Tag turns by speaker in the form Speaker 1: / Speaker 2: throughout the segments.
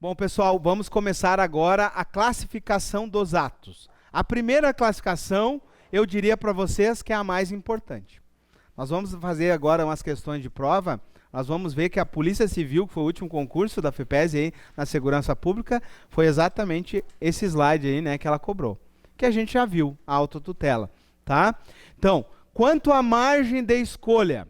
Speaker 1: Bom, pessoal, vamos começar agora a classificação dos atos. A primeira classificação, eu diria para vocês que é a mais importante. Nós vamos fazer agora umas questões de prova. Nós vamos ver que a Polícia Civil, que foi o último concurso da FEPESE aí na Segurança Pública, foi exatamente esse slide aí, né, que ela cobrou. Que a gente já viu, a autotutela, tá? Então, quanto à margem de escolha,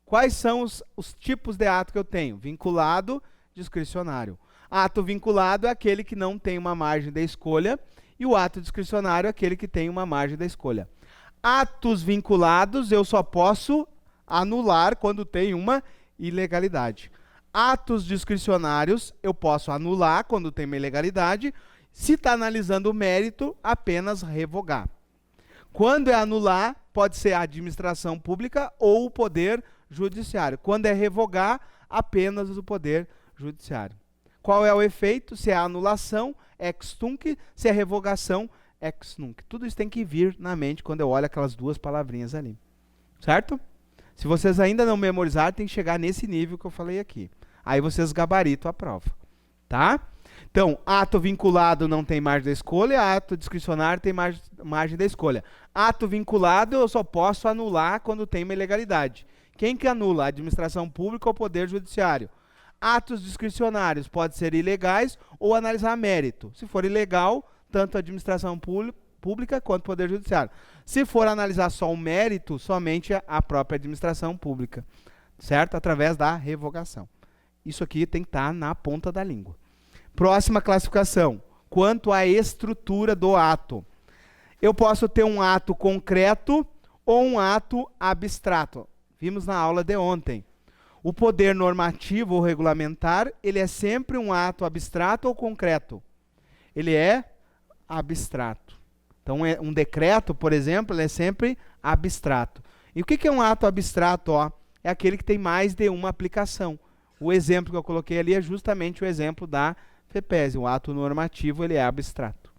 Speaker 1: quais são os tipos de ato que eu tenho? Vinculado, discricionário. Ato vinculado é aquele que não tem uma margem de escolha e o ato discricionário é aquele que tem uma margem de escolha. Atos vinculados eu só posso anular quando tem uma ilegalidade. Atos discricionários eu posso anular quando tem uma ilegalidade. Se está analisando o mérito, apenas revogar. Quando é anular, pode ser a administração pública ou o poder judiciário. Quando é revogar, apenas o poder judiciário. Qual é o efeito? Se é anulação, ex tunc, se é revogação, ex nunc. Tudo isso tem que vir na mente quando eu olho aquelas duas palavrinhas ali. Certo? Se vocês ainda não memorizaram, tem que chegar nesse nível que eu falei aqui. Aí vocês gabaritam a prova. Tá? Então, ato vinculado não tem margem de escolha, ato discricionário tem margem de escolha. Ato vinculado eu só posso anular quando tem uma ilegalidade. Quem que anula? A administração pública ou o poder judiciário. Atos discricionários podem ser ilegais ou analisar mérito. Se for ilegal, tanto a administração pública quanto o poder judiciário. Se for analisar só o mérito, somente a própria administração pública. Certo? Através da revogação. Isso aqui tem que estar na ponta da língua. Próxima classificação. Quanto à estrutura do ato. Eu posso ter um ato concreto ou um ato abstrato. Vimos na aula de ontem. O poder normativo ou regulamentar, ele é sempre um ato abstrato ou concreto? Ele é abstrato. Então, um decreto, por exemplo, ele é sempre abstrato. E o que é um ato abstrato? Ó? É aquele que tem mais de uma aplicação. O exemplo que eu coloquei ali é justamente o exemplo da FEPESE. O ato normativo, ele é abstrato.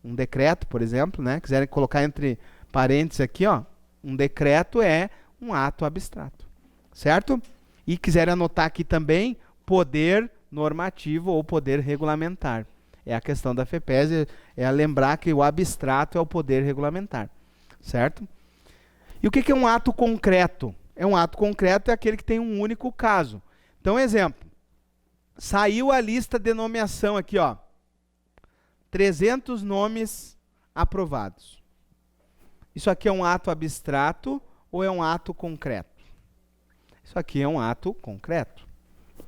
Speaker 1: Um decreto, por exemplo, né? Quiserem colocar entre parênteses aqui, ó, um decreto é um ato abstrato. Certo? E quiserem anotar aqui também, poder normativo ou poder regulamentar. É a questão da FEPESE, é lembrar que o abstrato é o poder regulamentar. Certo? E o que é um ato concreto? Um ato concreto é aquele que tem um único caso. Então, exemplo. Saiu a lista de nomeação aqui, ó. 300 nomes aprovados. Isso aqui é um ato abstrato ou é um ato concreto? Isso aqui é um ato concreto.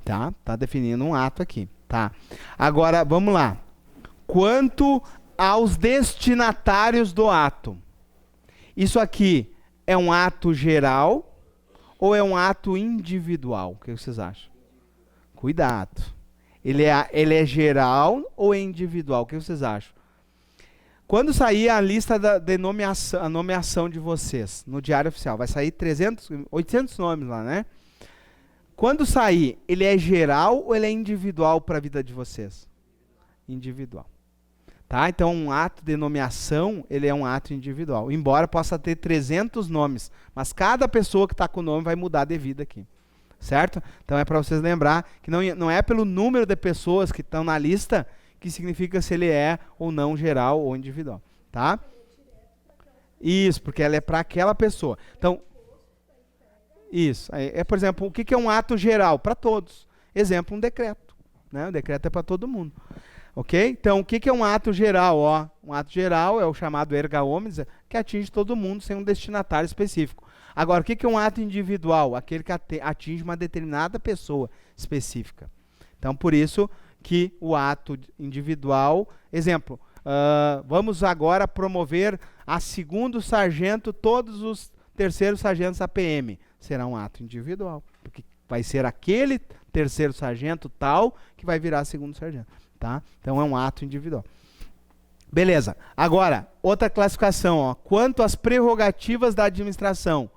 Speaker 1: Tá? Tá definindo um ato aqui. Tá? Agora, vamos lá. Quanto aos destinatários do ato. Isso aqui é um ato geral ou é um ato individual? O que vocês acham? Cuidado. Ele é geral ou é individual? O que vocês acham? Quando sair a lista de nomeação, a nomeação de vocês no Diário Oficial, vai sair 800 nomes lá, né? Quando sair, ele é geral ou ele é individual para a vida de vocês? Individual. Tá? Então, um ato de nomeação, ele é um ato individual. Embora possa ter 300 nomes, mas cada pessoa que está com o nome vai mudar de vida aqui. Certo? Então, é para vocês lembrar que não é pelo número de pessoas que estão na lista que significa se ele é ou não geral ou individual. Tá? Isso, porque ela é para aquela pessoa. Então, isso. Por exemplo, o que é um ato geral? Para todos. Exemplo, um decreto. Né? O decreto é para todo mundo. Ok? Então, o que é um ato geral? Ó, um ato geral é o chamado erga omnes, que atinge todo mundo sem um destinatário específico. Agora, o que é um ato individual? Aquele que atinge uma determinada pessoa específica. Então, por isso que o ato individual... Exemplo, vamos agora promover a segundo sargento todos os terceiros sargentos APM. Será um ato individual, porque vai ser aquele terceiro sargento tal que vai virar segundo sargento. Tá? Então, é um ato individual. Beleza. Agora, outra classificação. Ó. Quanto às prerrogativas da administração.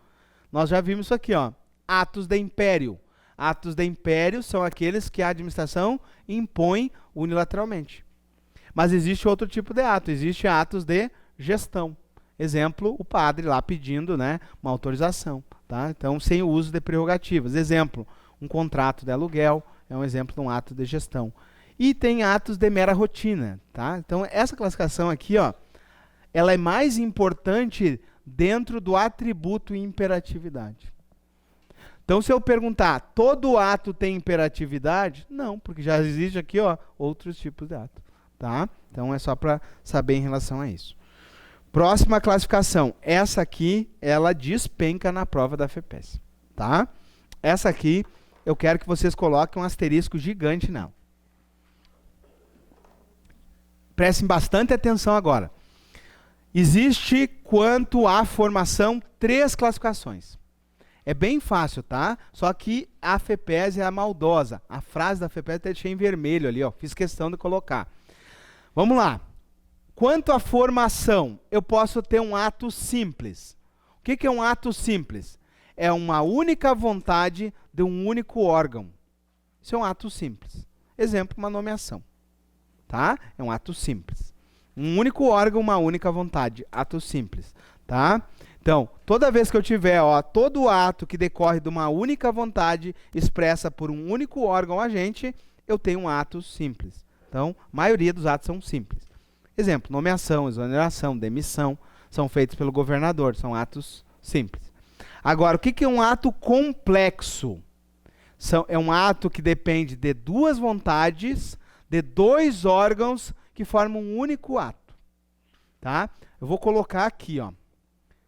Speaker 1: Nós já vimos isso aqui. Ó. Atos de império. Atos de império são aqueles que a administração impõe unilateralmente. Mas existe outro tipo de ato. Existe atos de gestão. Exemplo, o padre lá pedindo, né, uma autorização. Tá? Então, sem o uso de prerrogativas. Exemplo, um contrato de aluguel é um exemplo de um ato de gestão. E tem atos de mera rotina, tá? Então, essa classificação aqui, ó, ela é mais importante dentro do atributo imperatividade. Então, se eu perguntar, todo ato tem imperatividade? Não, porque já existe aqui, ó, outros tipos de ato, tá? Então, é só para saber em relação a isso. Próxima classificação. Essa aqui, ela despenca na prova da FEPES, tá? Essa aqui, eu quero que vocês coloquem um asterisco gigante nela. Prestem bastante atenção agora. Existe, quanto à formação, 3 classificações. É bem fácil, tá? Só que a FEPES é a maldosa. A frase da FEPES eu deixei em vermelho ali, ó. Fiz questão de colocar. Vamos lá. Quanto à formação, eu posso ter um ato simples. O que é um ato simples? É uma única vontade de um único órgão. Isso é um ato simples. Exemplo, uma nomeação. Tá? É um ato simples. Um único órgão, uma única vontade. Ato simples. Tá? Então, toda vez que eu tiver, ó, todo ato que decorre de uma única vontade expressa por um único órgão agente, eu tenho um ato simples. Então, a maioria dos atos são simples. Exemplo, nomeação, exoneração, demissão, são feitos pelo governador, são atos simples. Agora, o que é um ato complexo? É um ato que depende de 2 vontades, de 2 órgãos que formam um único ato. Tá? Eu vou colocar aqui, ó,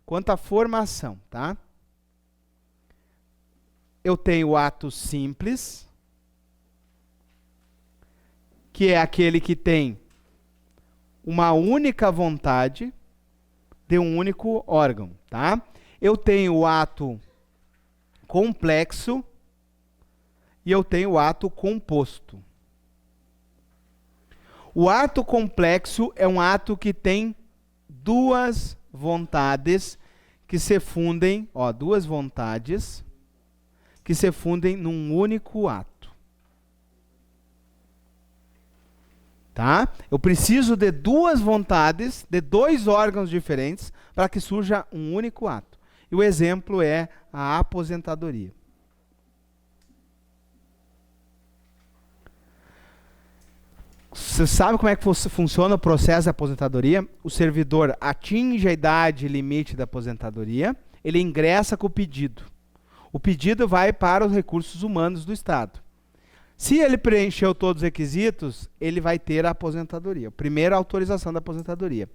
Speaker 1: quanto à formação, tá? Eu tenho o ato simples, que é aquele que tem uma única vontade de um único órgão, tá? Eu tenho o ato complexo e eu tenho o ato composto. O ato complexo é um ato que tem 2 vontades que se fundem, ó, 2 vontades que se fundem num único ato. Tá? Eu preciso de 2 vontades, de 2 órgãos diferentes, para que surja um único ato. E o exemplo é a aposentadoria. Você sabe como é que funciona o processo de aposentadoria? O servidor atinge a idade limite da aposentadoria, ele ingressa com o pedido. O pedido vai para os recursos humanos do Estado. Se ele preencheu todos os requisitos, ele vai ter a aposentadoria. A primeira autorização da aposentadoria.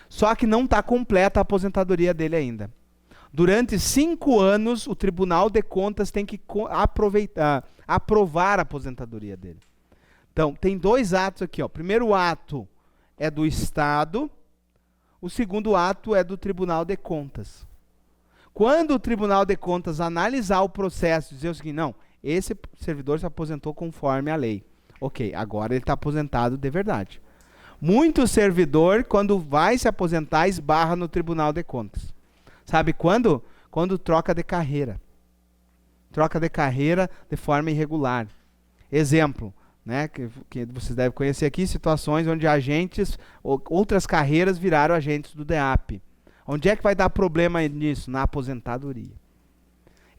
Speaker 1: Só que não está completa a aposentadoria dele ainda. Durante 5 anos, o Tribunal de Contas tem que aprovar a aposentadoria dele. Então, tem 2 atos aqui. Ó. O primeiro ato é do Estado, o segundo ato é do Tribunal de Contas. Quando o Tribunal de Contas analisar o processo e dizer o seguinte, não, esse servidor se aposentou conforme a lei. Ok, agora ele está aposentado de verdade. Muito servidor, quando vai se aposentar, esbarra no Tribunal de Contas. Sabe quando? Quando troca de carreira. Troca de carreira de forma irregular. Exemplo, né, que vocês devem conhecer aqui, situações onde agentes, outras carreiras viraram agentes do DEAP. Onde é que vai dar problema nisso? Na aposentadoria.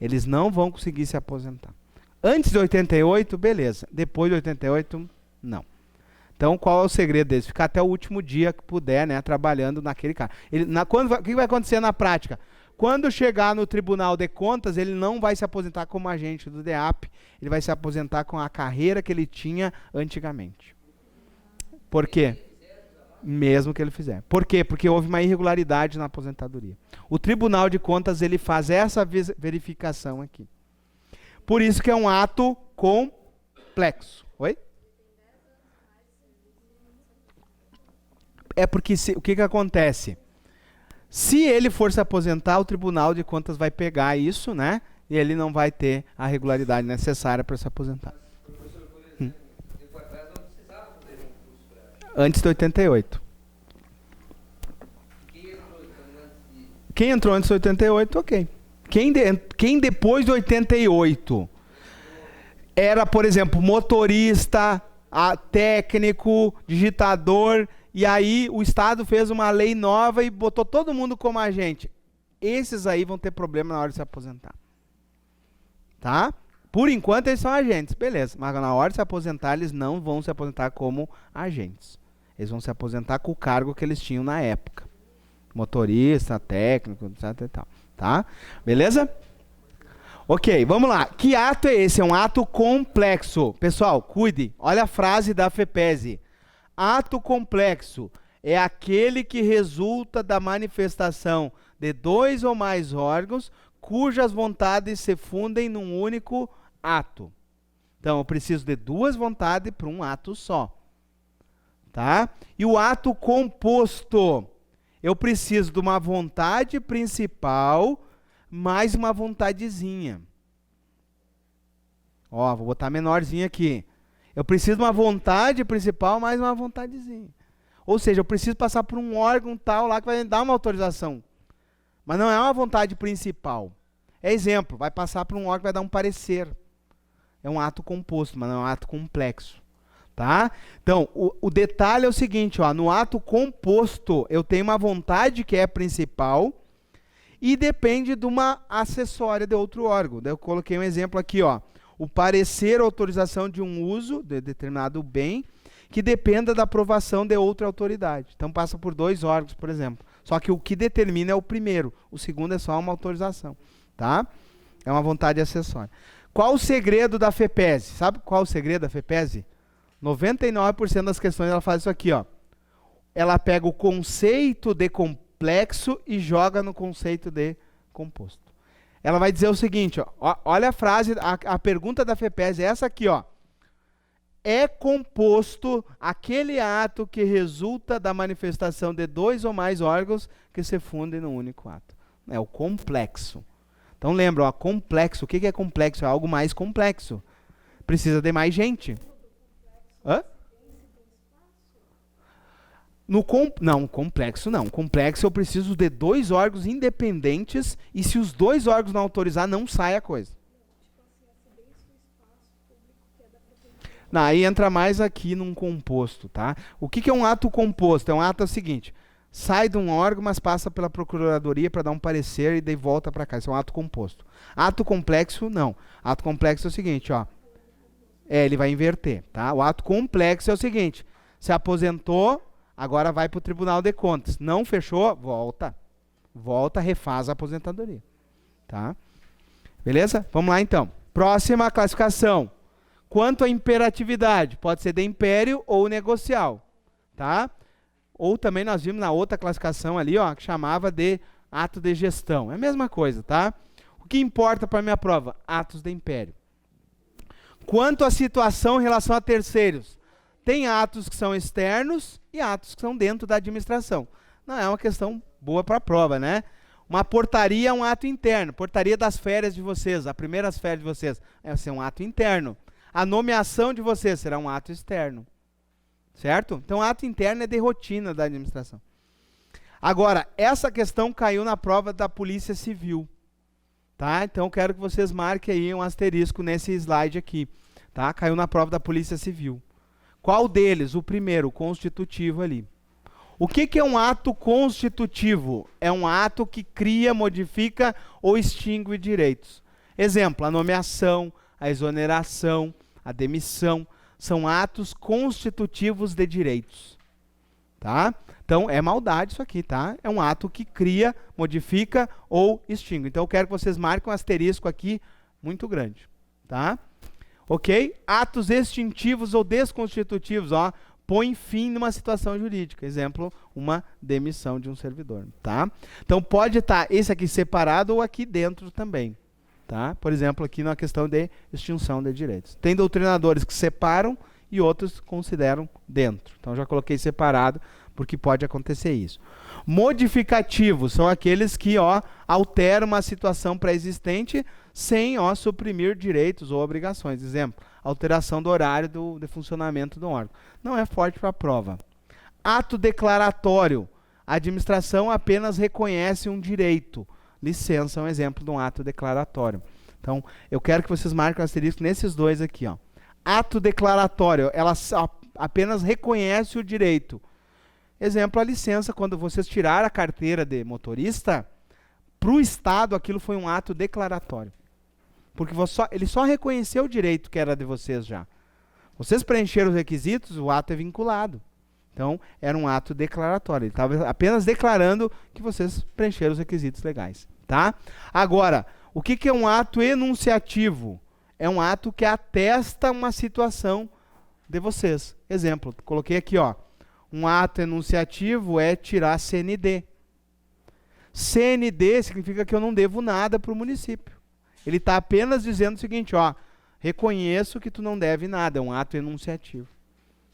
Speaker 1: Eles não vão conseguir se aposentar. Antes de 88, beleza. Depois de 88, não. Então, qual é o segredo deles? Ficar até o último dia que puder, né, trabalhando naquele cara. O que vai acontecer na prática? Quando chegar no Tribunal de Contas, ele não vai se aposentar como agente do DEAP, ele vai se aposentar com a carreira que ele tinha antigamente. Por quê? Mesmo que ele fizer. Por quê? Porque houve uma irregularidade na aposentadoria. O Tribunal de Contas, ele faz essa verificação aqui. Por isso que é um ato complexo. Oi? É porque o que acontece? Se ele for se aposentar, o Tribunal de Contas vai pegar isso, né? E ele não vai ter a regularidade necessária para se aposentar. Antes de 88. Quem entrou antes de 88, ok. Quem depois de 88 era, por exemplo, motorista, técnico, digitador, e aí o Estado fez uma lei nova e botou todo mundo como agente. Esses aí vão ter problema na hora de se aposentar. Tá? Por enquanto eles são agentes, beleza. Mas na hora de se aposentar, eles não vão se aposentar como agentes. Eles vão se aposentar com o cargo que eles tinham na época. Motorista, técnico, etc e tal. Tá? Beleza? Ok, vamos lá. Que ato é esse? É um ato complexo. Pessoal, cuide. Olha a frase da FEPESE. Ato complexo é aquele que resulta da manifestação de 2 ou mais órgãos cujas vontades se fundem num único ato. Então, eu preciso de 2 vontades para um ato só. Tá? E o ato composto, eu preciso de uma vontade principal mais uma vontadezinha. Ó, vou botar menorzinho aqui. Eu preciso de uma vontade principal mais uma vontadezinha. Ou seja, eu preciso passar por um órgão tal lá que vai me dar uma autorização. Mas não é uma vontade principal. É exemplo, vai passar por um órgão que vai dar um parecer. É um ato composto, mas não é um ato complexo. Tá? Então, o detalhe é o seguinte, ó, no ato composto, eu tenho uma vontade que é principal e depende de uma acessória de outro órgão. Daí eu coloquei um exemplo aqui, ó, o parecer ou autorização de um uso de determinado bem que dependa da aprovação de outra autoridade. Então, passa por 2 órgãos, por exemplo. Só que o que determina é o primeiro, o segundo é só uma autorização. Tá? É uma vontade acessória. Qual o segredo da FEPESE? Sabe qual o segredo da FEPESE? 99% das questões ela faz isso aqui, ó. Ela pega o conceito de complexo e joga no conceito de composto. Ela vai dizer o seguinte, ó, olha a frase, a pergunta da FEPESE é essa aqui, ó. É composto aquele ato que resulta da manifestação de 2 ou mais órgãos que se fundem num único ato. É o complexo. Então lembra, ó, complexo. O que é complexo? É algo mais complexo. Precisa de mais gente. Hã? Não, complexo não. Complexo eu preciso de 2 órgãos independentes e se os 2 órgãos não autorizar, não sai a coisa. Não, aí entra mais aqui num composto, tá? O que é um ato composto? É um ato seguinte, sai de um órgão, mas passa pela procuradoria para dar um parecer e daí volta para cá. Isso é um ato composto. Ato complexo, não. Ato complexo é o seguinte, ó. Ele vai inverter, tá? O ato complexo é o seguinte, se aposentou, agora vai para o Tribunal de Contas. Não fechou, volta. Volta, refaz a aposentadoria, tá? Beleza? Vamos lá então. Próxima classificação. Quanto à imperatividade, pode ser de império ou negocial, tá? Ou também nós vimos na outra classificação ali, ó, que chamava de ato de gestão. É a mesma coisa, tá? O que importa para a minha prova? Atos de império. Quanto à situação em relação a terceiros, tem atos que são externos e atos que são dentro da administração. Não é uma questão boa para a prova, né? Uma portaria é um ato interno. Portaria das férias de vocês, as primeiras férias de vocês, vai ser um ato interno. A nomeação de vocês será um ato externo. Certo? Então, ato interno é de rotina da administração. Agora, essa questão caiu na prova da Polícia Civil. Tá? Então, quero que vocês marquem aí um asterisco nesse slide aqui. Tá? Caiu na prova da Polícia Civil. Qual deles? O primeiro, o constitutivo ali. O que é um ato constitutivo? É um ato que cria, modifica ou extingue direitos. Exemplo, a nomeação, a exoneração, a demissão, são atos constitutivos de direitos. Tá? Então, é maldade isso aqui, tá? É um ato que cria, modifica ou extingue. Então, eu quero que vocês marquem um asterisco aqui muito grande, tá? Ok? Atos extintivos ou desconstitutivos, ó, põe fim numa situação jurídica. Exemplo, uma demissão de um servidor, tá? Então, pode estar esse aqui separado ou aqui dentro também, tá? Por exemplo, aqui na questão de extinção de direitos. Tem doutrinadores que separam e outros consideram dentro. Então, já coloquei separado, porque pode acontecer isso. Modificativos são aqueles que, ó, alteram uma situação pré-existente sem, ó, suprimir direitos ou obrigações. Exemplo, alteração do horário de funcionamento do órgão. Não é forte para a prova. Ato declaratório. A administração apenas reconhece um direito. Licença é um exemplo de um ato declaratório. Então, eu quero que vocês marquem o asterisco nesses dois aqui, ó. Ato declaratório, ela apenas reconhece o direito. Exemplo, a licença, quando vocês tiraram a carteira de motorista, para o Estado aquilo foi um ato declaratório. Porque ele só reconheceu o direito que era de vocês já. Vocês preencheram os requisitos, o ato é vinculado. Então, era um ato declaratório. Ele estava apenas declarando que vocês preencheram os requisitos legais. Tá? Agora, o que é um ato enunciativo? É um ato que atesta uma situação de vocês. Exemplo, coloquei aqui, ó. Um ato enunciativo é tirar CND. CND significa que eu não devo nada para o município. Ele está apenas dizendo o seguinte, ó, reconheço que tu não deve nada, é um ato enunciativo.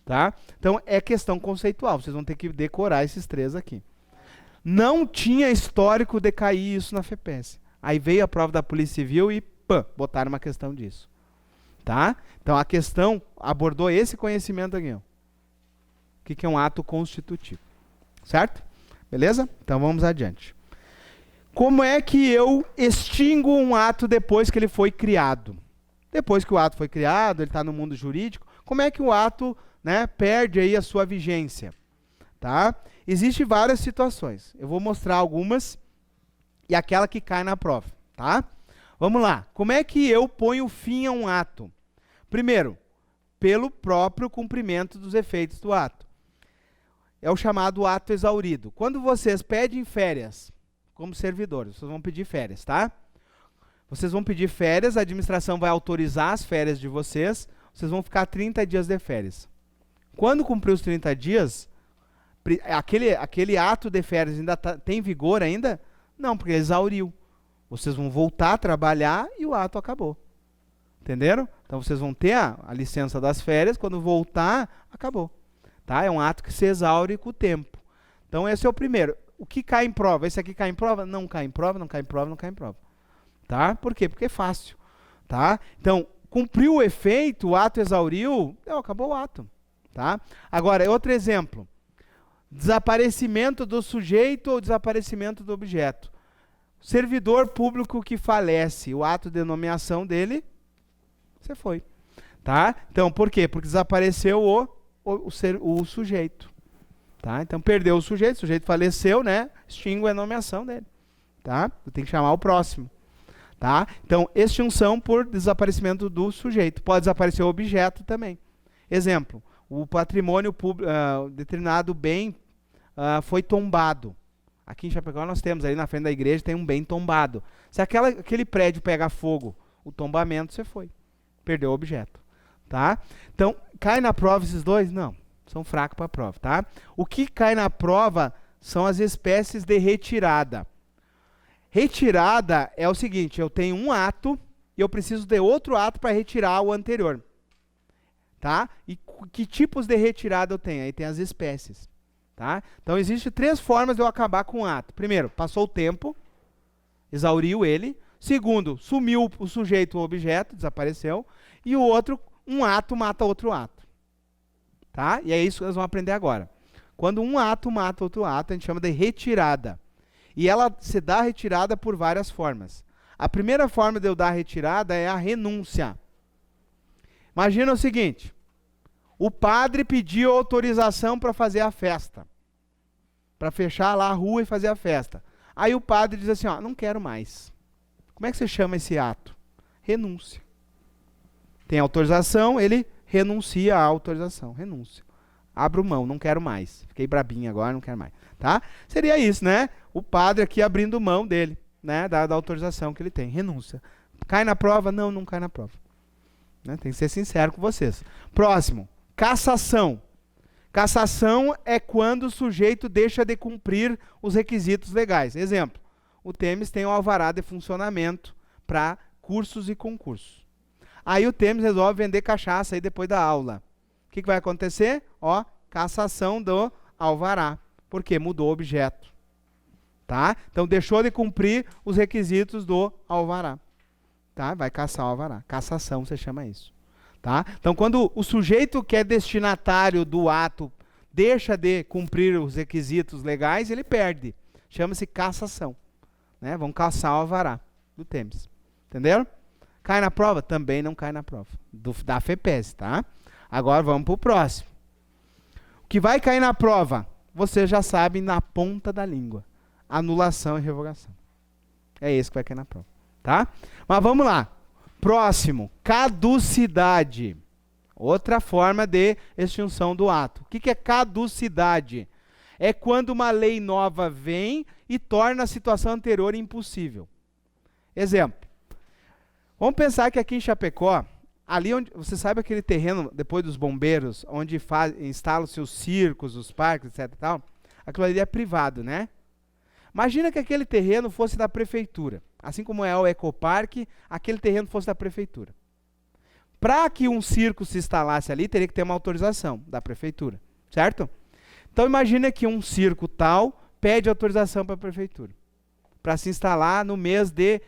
Speaker 1: Tá? Então, é questão conceitual, vocês vão ter que decorar esses 3 aqui. Não tinha histórico de cair isso na FEPES. Aí veio a prova da Polícia Civil e botaram uma questão disso. Tá? Então, a questão abordou esse conhecimento aqui. Ó. O que é um ato constitutivo. Certo? Beleza? Então, vamos adiante. Como é que eu extingo um ato depois que ele foi criado? Depois que o ato foi criado, ele está no mundo jurídico, como é que o ato, né, perde aí a sua vigência? Tá? Existem várias situações. Eu vou mostrar algumas e aquela que cai na prova. Tá? Vamos lá. Como é que eu ponho fim a um ato? Primeiro, pelo próprio cumprimento dos efeitos do ato. É o chamado ato exaurido. Quando vocês pedem férias, como servidores, vocês vão pedir férias, tá? Vocês vão pedir férias, a administração vai autorizar as férias de vocês, vocês vão ficar 30 dias de férias. Quando cumprir os 30 dias, aquele ato de férias ainda tem vigor ainda? Não, porque exauriu. Vocês vão voltar a trabalhar e o ato acabou. Entenderam? Então vocês vão ter a licença das férias, quando voltar, acabou. Tá? É um ato que se exaure com o tempo. Então esse é o primeiro. O que cai em prova? Esse aqui cai em prova? Não cai em prova, não cai em prova, não cai em prova. Tá? Por quê? Porque é fácil. Tá? Então, cumpriu o efeito, o ato exauriu, acabou o ato. Tá? Agora, outro exemplo. Desaparecimento do sujeito ou desaparecimento do objeto. Servidor público que falece, o ato de nomeação dele, você foi. Tá? Então, por quê? Porque desapareceu o sujeito. Tá? Então, perdeu o sujeito faleceu, né? Extingue a nomeação dele. Tá? Tem que chamar o próximo. Tá? Então, extinção por desaparecimento do sujeito. Pode desaparecer o objeto também. Exemplo, o patrimônio público, determinado bem foi tombado. Aqui em Chapecó nós temos, ali na frente da igreja tem um bem tombado. Se aquele prédio pega fogo, o tombamento, você foi. Perdeu o objeto. Tá? Então, cai na prova esses dois? Não. São fracos para a prova, tá? O que cai na prova são as espécies de retirada. Retirada é o seguinte, eu tenho um ato e eu preciso de outro ato para retirar o anterior. Tá? E que tipos de retirada eu tenho? Aí tem as espécies. Tá? Então, existem 3 formas de eu acabar com o ato. Primeiro, passou o tempo, exauriu ele. Segundo, sumiu o sujeito ou objeto, desapareceu. E o outro, um ato mata outro ato. Tá? E é isso que nós vamos aprender agora. Quando um ato mata outro ato, a gente chama de retirada. E ela se dá retirada por várias formas. A primeira forma de eu dar retirada é a renúncia. Imagina o seguinte, o padre pediu autorização para fazer a festa. Para fechar lá a rua e fazer a festa. Aí o padre diz assim, ó, não quero mais. Como é que você chama esse ato? Renúncia. Tem autorização, ele renuncia à autorização, renúncia. Abro mão, não quero mais. Fiquei brabinho agora, não quero mais. Tá? Seria isso, né? O padre aqui abrindo mão dele, né? Da autorização que ele tem, renúncia. Cai na prova? Não, não cai na prova. Né? Tem que ser sincero com vocês. Próximo, cassação. Cassação é quando o sujeito deixa de cumprir os requisitos legais. Exemplo, o Temes tem o alvará de funcionamento para cursos e concursos. Aí o Temes resolve vender cachaça aí depois da aula. O que vai acontecer? Ó, cassação do alvará. Por quê? Mudou o objeto. Tá? Então, deixou de cumprir os requisitos do alvará. Tá? Vai cassar o alvará. Cassação, você chama isso. Tá? Então, quando o sujeito que é destinatário do ato deixa de cumprir os requisitos legais, ele perde. Chama-se cassação. Né? Vão cassar o alvará do Temes. Entenderam? Cai na prova? Também não cai na prova. Da FEPES, tá? Agora vamos para o próximo. O que vai cair na prova? Vocês já sabem na ponta da língua. Anulação e revogação. É esse que vai cair na prova. Tá? Mas vamos lá. Próximo, caducidade. Outra forma de extinção do ato. O que é caducidade? É quando uma lei nova vem e torna a situação anterior impossível. Exemplo. Vamos pensar que aqui em Chapecó, ali onde, você sabe aquele terreno, depois dos bombeiros, onde instalam-se os circos, os parques, etc e tal, aquilo ali é privado, né? Imagina que aquele terreno fosse da prefeitura. Assim como é o Ecoparque, aquele terreno fosse da prefeitura. Para que um circo se instalasse ali, teria que ter uma autorização da prefeitura, certo? Então imagina que um circo tal pede autorização para a prefeitura, para se instalar no mês de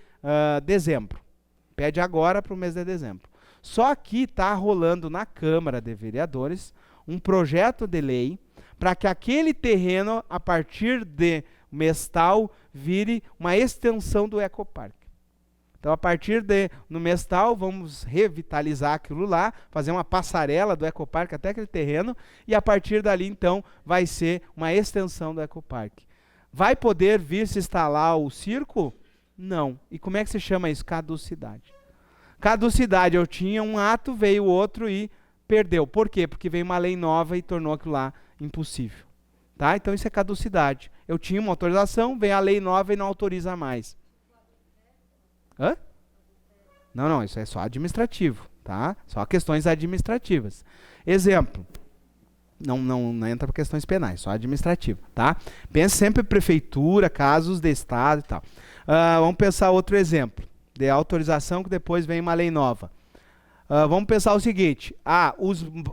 Speaker 1: dezembro. Pede agora para o mês de dezembro. Só que está rolando na Câmara de Vereadores um projeto de lei para que aquele terreno, a partir de mês tal, vire uma extensão do Ecoparque. Então, a partir no mês tal, vamos revitalizar aquilo lá, fazer uma passarela do Ecoparque até aquele terreno, e a partir dali, então, vai ser uma extensão do Ecoparque. Vai poder vir se instalar o circo? Não. E como é que se chama isso? Caducidade. Caducidade, eu tinha um ato, veio outro e perdeu. Por quê? Porque veio uma lei nova e tornou aquilo lá impossível. Tá? Então isso é caducidade. Eu tinha uma autorização, vem a lei nova e não autoriza mais. Hã? Não, isso é só administrativo, tá? Só questões administrativas. Exemplo. Não entra para questões penais, só administrativo, tá? Pense sempre em prefeitura, casos de estado e tal. Vamos pensar outro exemplo de autorização que depois vem uma lei nova. Vamos pensar o seguinte: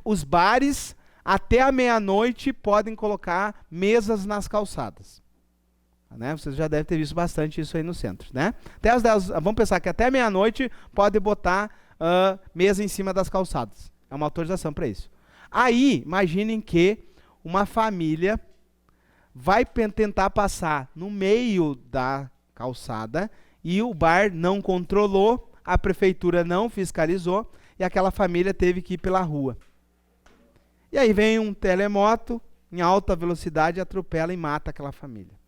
Speaker 1: os bares até a meia-noite podem colocar mesas nas calçadas. Né? Vocês já devem ter visto bastante isso aí no centro, né? Até as 10, vamos pensar que até meia-noite pode botar mesa em cima das calçadas. É uma autorização para isso. Aí, imaginem que uma família vai tentar passar no meio da calçada e o bar não controlou, a prefeitura não fiscalizou e aquela família teve que ir pela rua. E aí vem um telemoto em alta velocidade, atropela e mata aquela família.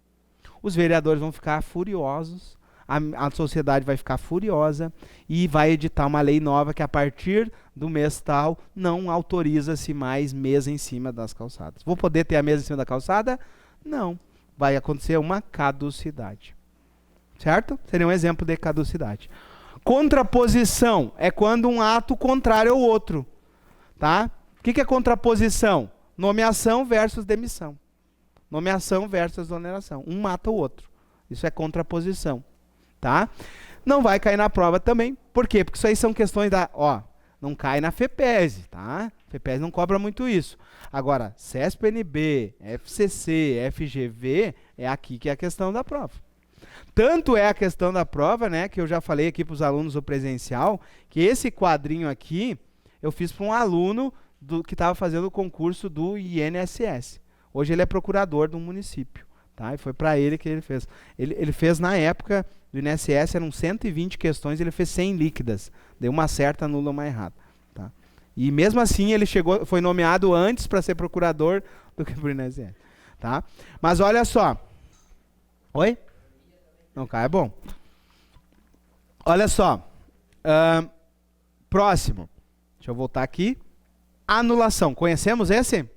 Speaker 1: Os vereadores vão ficar furiosos, a sociedade vai ficar furiosa e vai editar uma lei nova que a partir do mês tal não autoriza-se mais mesa em cima das calçadas. Vou poder ter a mesa em cima da calçada? Não. Vai acontecer uma caducidade. Certo? Seria um exemplo de caducidade. Contraposição é quando um ato contrário ao outro. Tá? O que é contraposição? Nomeação versus demissão. Nomeação versus exoneração. Um mata o outro. Isso é contraposição. Tá? Não vai cair na prova também. Por quê? Porque isso aí são questões da... não cai na FEPESE, tá? FEPESE não cobra muito isso. Agora, CESP-NB, FCC, FGV, é aqui que é a questão da prova. Tanto é a questão da prova, né, que eu já falei aqui para os alunos do presencial, que esse quadrinho aqui eu fiz para um aluno que estava fazendo o concurso do INSS. Hoje ele é procurador de um município. Tá? E foi para ele que ele fez. Ele fez na época do INSS, eram 120 questões, ele fez 100 líquidas. Deu uma certa, anula uma errada. Tá? E mesmo assim ele foi nomeado antes para ser procurador do que para o INSS. Tá? Mas olha só. Oi? Não cai, é bom. Olha só. Próximo. Deixa eu voltar aqui. Anulação. Conhecemos esse?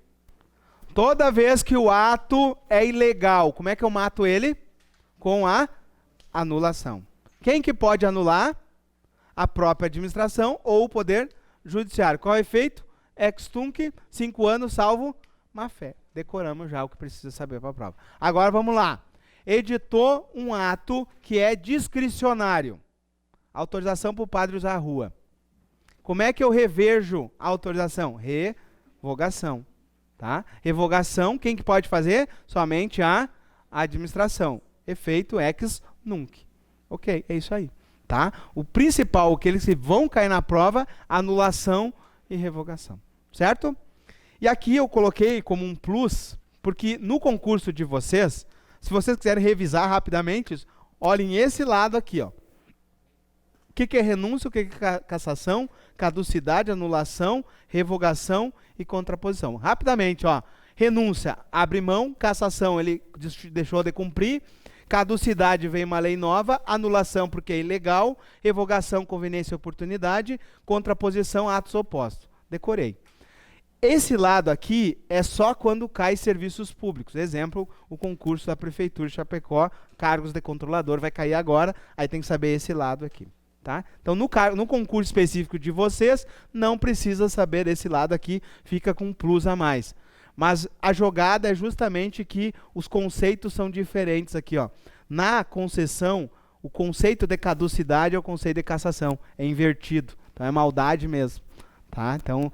Speaker 1: Toda vez que o ato é ilegal, como é que eu mato ele? Com a anulação. Quem que pode anular? A própria administração ou o Poder Judiciário. Qual é o efeito? Ex tunc, 5 anos, salvo má-fé. Decoramos já o que precisa saber para a prova. Agora vamos lá. Editou um ato que é discricionário. Autorização para o padre usar a rua. Como é que eu revejo a autorização? Revogação. Tá? Revogação, quem que pode fazer? Somente a administração. Efeito ex nunc. Ok, é isso aí. Tá? O principal, o que eles vão cair na prova, anulação e revogação. Certo? E aqui eu coloquei como um plus, porque no concurso de vocês, se vocês quiserem revisar rapidamente, olhem esse lado aqui. Ó. O que é renúncia, o que é cassação, caducidade, anulação, revogação e contraposição. Rapidamente, ó. Renúncia, abre mão. Cassação, ele deixou de cumprir. Caducidade vem uma lei nova, anulação porque é ilegal, revogação, conveniência e oportunidade, contraposição, atos opostos. Decorei. Esse lado aqui é só quando cai serviços públicos. Exemplo, o concurso da Prefeitura de Chapecó, cargos de controlador, vai cair agora, aí tem que saber esse lado aqui. Tá? Então, no concurso específico de vocês, não precisa saber desse lado aqui, fica com um plus a mais. Mas a jogada é justamente que os conceitos são diferentes aqui. Ó. Na concessão, o conceito de caducidade é o conceito de cassação, é invertido. Então, é maldade mesmo. Tá? Então,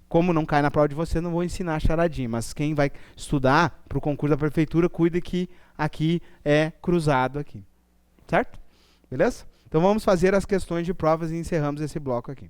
Speaker 1: como não cai na prova de você, não vou ensinar charadinha, mas quem vai estudar para o concurso da prefeitura, cuide que aqui é cruzado aqui. Certo? Beleza? Então vamos fazer as questões de provas e encerramos esse bloco aqui.